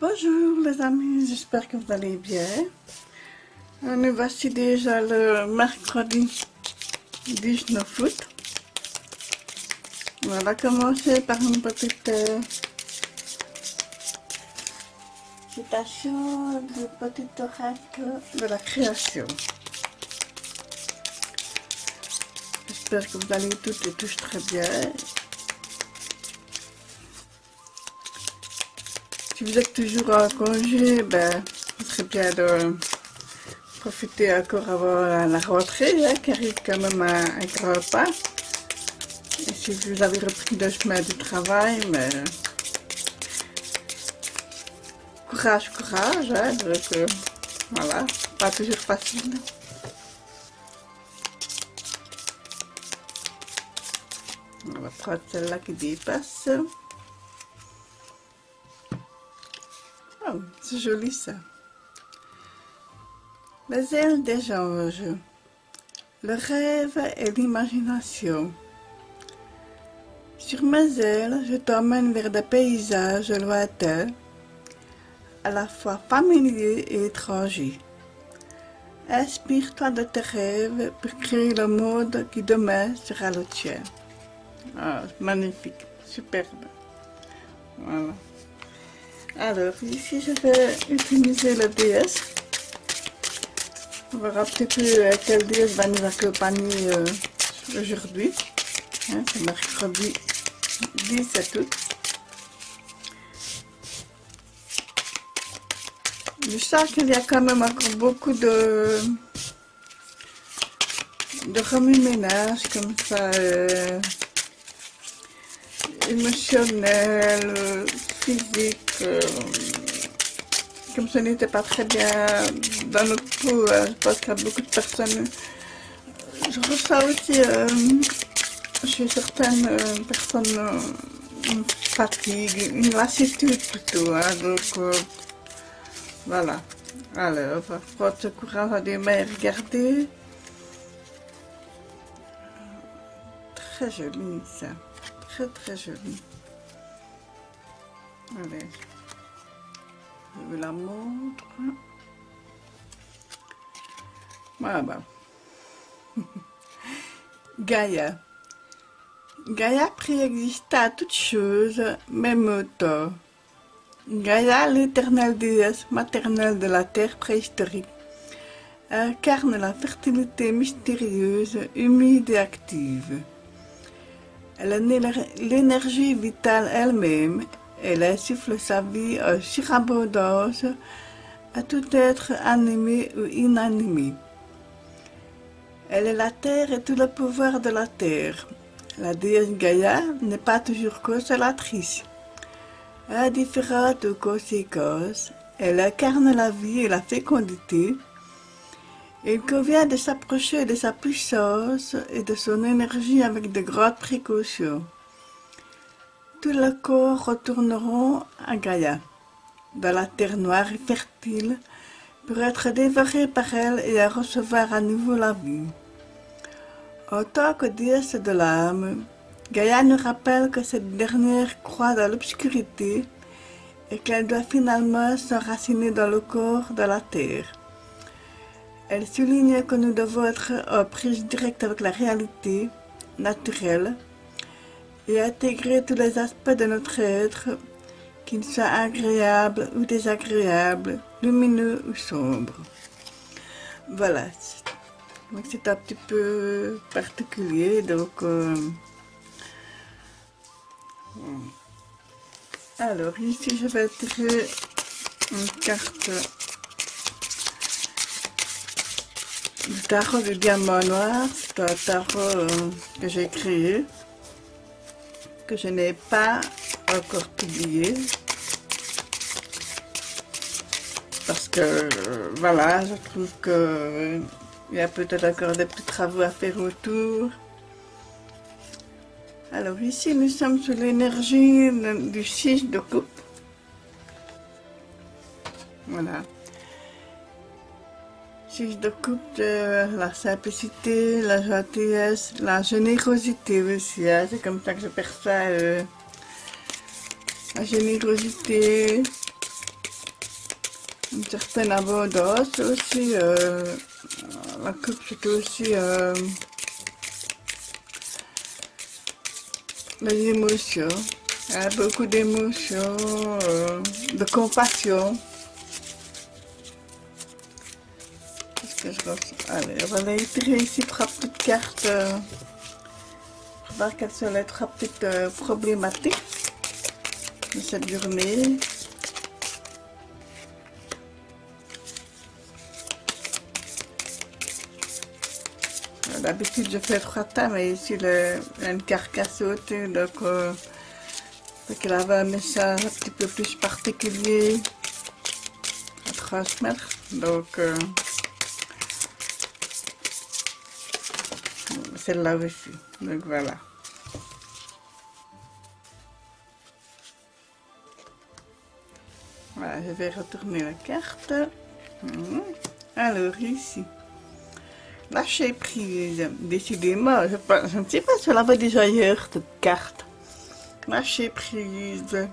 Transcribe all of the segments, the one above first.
Bonjour les amis, j'espère que vous allez bien. Nous voici déjà le mercredi 19 août. On va commencer par une petite citation du petit oracle de la création. J'espère que vous allez toutes et tous très bien. Si vous êtes toujours en congé, ce serait bien de profiter encore avant la rentrée, qui arrive quand même à un grand pas. Et si vous avez repris 2 semaines du travail, mais courage, courage, donc voilà, pas toujours facile. On va prendre celle-là qui dépasse. Oh, c'est joli ça. Les ailes des anges, le rêve et l'imagination. Sur mes ailes, je t'emmène vers des paysages lointains, à la fois familiers et étrangers. Inspire-toi de tes rêves pour créer le monde qui demain sera le tien. Ah, magnifique, superbe. Voilà. Alors, ici, je vais utiliser le DS. On verra un petit peu quel DS va nous accompagner aujourd'hui. C'est mercredi 17 août. Je sens qu'il y a quand même encore beaucoup de remue-ménage comme ça, émotionnel, physique, comme ce n'était pas très bien dans notre peau. Je pense qu'il y a beaucoup de personnes. Je ressens aussi chez certaines personnes une fatigue, une lassitude plutôt. Donc voilà. Alors, on va prendre ce courage à des mains et regarder. Très joli ça. Très très joli. Allez. Je vous la montre. Voilà. Gaïa. Gaïa préexista à toute chose, même au temps. Gaïa, l'éternelle déesse maternelle de la terre préhistorique, incarne la fertilité mystérieuse, humide et active. Elle est l'énergie vitale elle-même. Elle insuffle sa vie en surabondance à tout être animé ou inanimé. Elle est la terre et tout le pouvoir de la terre. La déesse Gaïa n'est pas toujours consolatrice. Indifférente aux conséquences, elle incarne la vie et la fécondité. Il convient de s'approcher de sa puissance et de son énergie avec de grandes précautions. Tous les corps retourneront à Gaïa, dans la terre noire et fertile, pour être dévorés par elle et à recevoir à nouveau la vie. En tant que déesse de l'âme, Gaïa nous rappelle que cette dernière croît dans l'obscurité et qu'elle doit finalement s'enraciner dans le corps de la terre. Elle souligne que nous devons être en prise directe avec la réalité naturelle et intégrer tous les aspects de notre être, qu'ils soient agréables ou désagréables, lumineux ou sombres. Voilà, donc c'est un petit peu particulier, donc alors ici je vais tirer une carte du tarot du diamant noir. C'est un tarot que j'ai créé, que je n'ai pas encore publié, parce que voilà, je trouve que il y a peut-être encore des petits travaux à faire autour. Alors ici nous sommes sous l'énergie du 6 de coupe. Voilà. 6 de coupe, de la simplicité, la gentillesse, la générosité aussi. C'est comme ça que je perçois la générosité, une certaine abondance aussi. La coupe, c'était aussi les émotions. Il y a beaucoup d'émotions, de compassion. Qu'est-ce que je ressens? Allez, on va aller tirer ici trois petites cartes. Pour voir quelles sont les trois petites problématiques de cette journée. D'habitude je fais trois tas, mais ici il y a une carcasse haute, donc il avait un message un petit peu plus particulier à transmettre. Donc celle-là aussi. Donc voilà. Voilà, je vais retourner la carte. Alors ici. Lâcher prise, décidément, je ne sais pas si on l'avait déjà ailleurs, cette carte. Lâcher prise.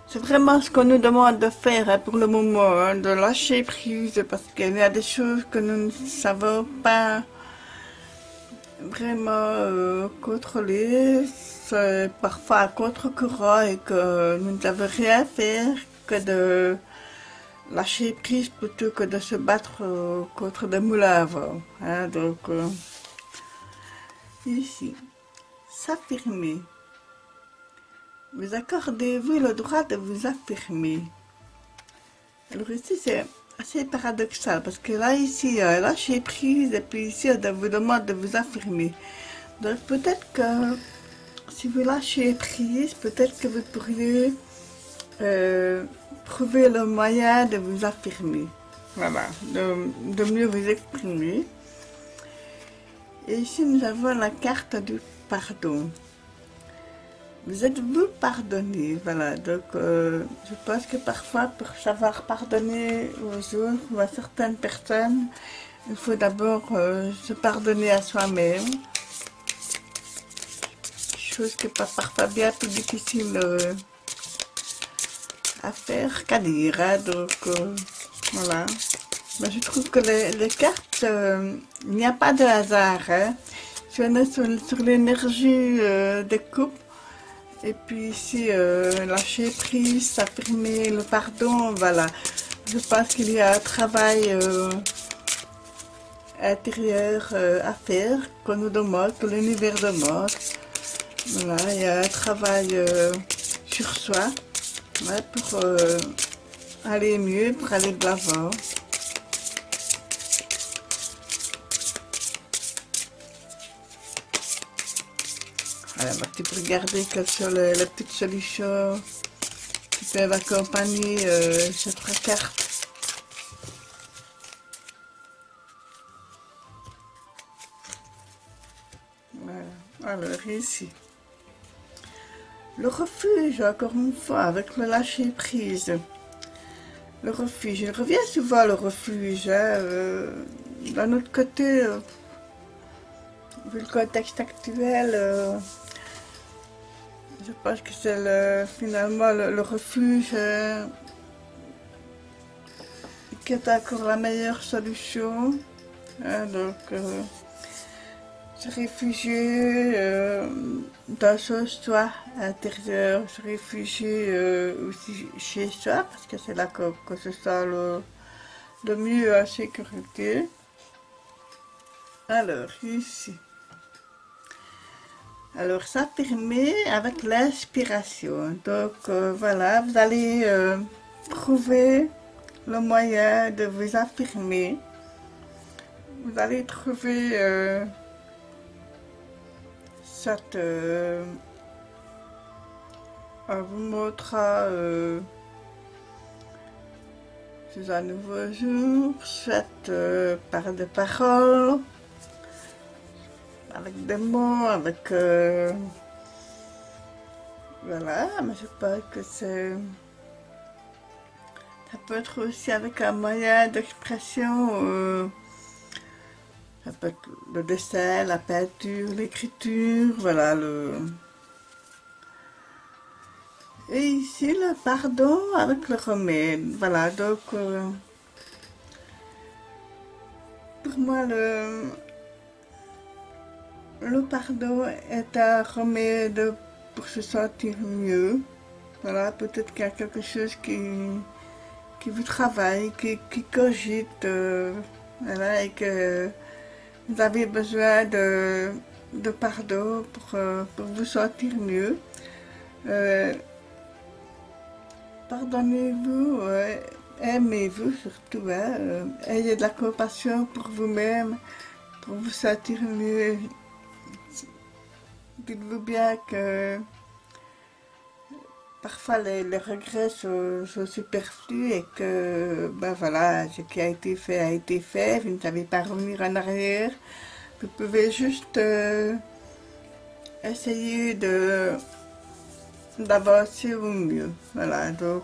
C'est vraiment ce qu'on nous demande de faire hein, pour le moment, hein, de lâcher prise, parce qu'il y a des choses que nous ne savons pas vraiment contrôler. C'est parfois à contre-courant et que nous ne savons rien faire que de lâcher prise plutôt que de se battre contre des moulins à vent. Hein, donc, ici, s'affirmer. Vous accordez-vous le droit de vous affirmer? Alors ici, c'est assez paradoxal parce que là, ici, lâcher prise et puis ici, on vous demande de vous affirmer. Donc peut-être que si vous lâchez prise, peut-être que vous pourriez trouver le moyen de vous affirmer. Voilà, de mieux vous exprimer. Et ici, nous avons la carte du pardon. Vous êtes-vous pardonné? Voilà, donc je pense que parfois, pour savoir pardonner aux autres ou à certaines personnes, il faut d'abord se pardonner à soi-même. Chose qui est parfois bien plus difficile à faire qu'à dire. Hein, donc voilà. Mais je trouve que les cartes, il n'y a pas de hasard. Hein. Si on est sur l'énergie des couples, et puis ici, lâcher prise, s'affirmer, le pardon, voilà. Je pense qu'il y a un travail intérieur à faire, qu'on nous demande, que l'univers demande. Voilà, il y a un travail sur soi ouais, pour aller mieux, pour aller de l'avant. Alors, tu peux regarder quelles sont les petites solutions qui peuvent accompagner ces trois cartes. Voilà. Alors ici, le refuge, encore une fois, avec le lâcher prise. Le refuge, il revient souvent le refuge. Hein, d'un autre côté, vu le contexte actuel, je pense que c'est finalement le refuge qui est encore la meilleure solution. Hein, donc, se réfugier dans son soi intérieur, se réfugier aussi chez soi, parce que c'est là que se sent le mieux en sécurité. Alors, ici. Alors, ça permet avec l'inspiration. Donc, voilà, vous allez trouver le moyen de vous affirmer. Vous allez trouver cette... on vous montrera sous un nouveau jour, soit par des paroles, avec des mots, avec... voilà, mais je pense que c'est... Ça peut être aussi avec un moyen d'expression, ça peut être le dessin, la peinture, l'écriture, voilà, Et ici, le pardon avec le remède. Voilà, donc pour moi, le pardon est un remède pour se sentir mieux. Voilà, peut-être qu'il y a quelque chose qui vous travaille, qui cogite, voilà, et que vous avez besoin de pardon pour vous sentir mieux. Pardonnez-vous, aimez-vous surtout, hein, ayez de la compassion pour vous-même, pour vous sentir mieux. Dites-vous bien que parfois les regrets sont superflus et que ben voilà, ce qui a été fait, vous ne savez pas revenir en arrière. Vous pouvez juste essayer d'avancer au mieux. Voilà, donc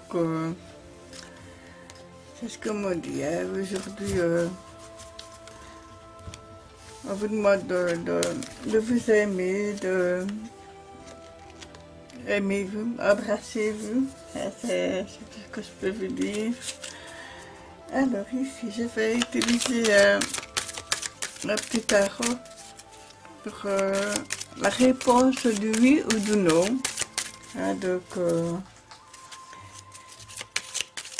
c'est ce que m'on dit. Hein. Aujourd'hui, on vous demande de vous aimer, aimez-vous, embrassez-vous. C'est tout ce que je peux vous dire. Alors ici, je vais utiliser un petit tarot pour la réponse du oui ou du non. Hein, donc,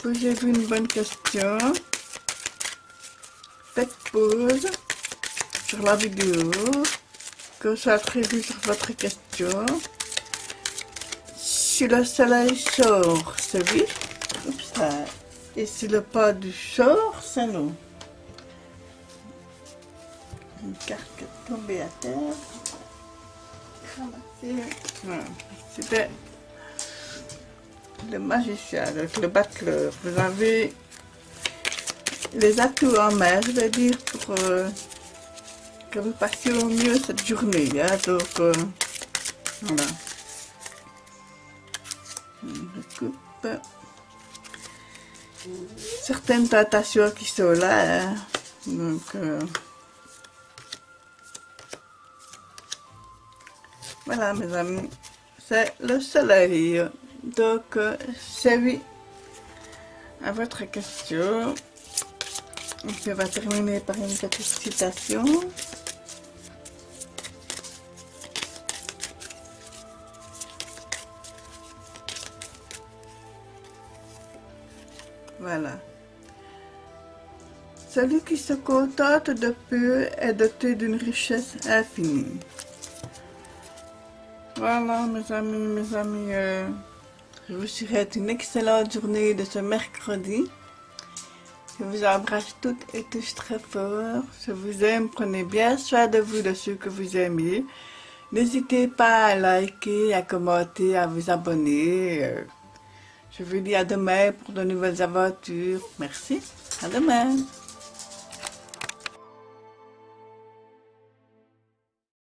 posez-vous une bonne question. Faites pause sur la vidéo. Concentrez-vous sur votre question. Si le soleil sort, c'est oui. Oups, ça. Et si le pas du sort, c'est non. Une carte qui est tombée à terre. Voilà. C'était le magicien, donc le battleur. Vous avez les atouts en main, je vais dire, pour que vous passiez au mieux cette journée. Hein, donc, voilà. Je coupe. Certaines tentations qui sont là. Hein, donc, voilà, mes amis. C'est le soleil. Donc, c'est oui à votre question. Et puis, on va terminer par une petite citation. Voilà. Celui qui se contente de peu est doté d'une richesse infinie. Voilà, mes amis, je vous souhaite une excellente journée de ce mercredi. Je vous embrasse toutes et tous très fort. Je vous aime, prenez bien soin de vous, de ceux que vous aimez. N'hésitez pas à liker, à commenter, à vous abonner. Je vous dis à demain pour de nouvelles aventures. Merci, à demain.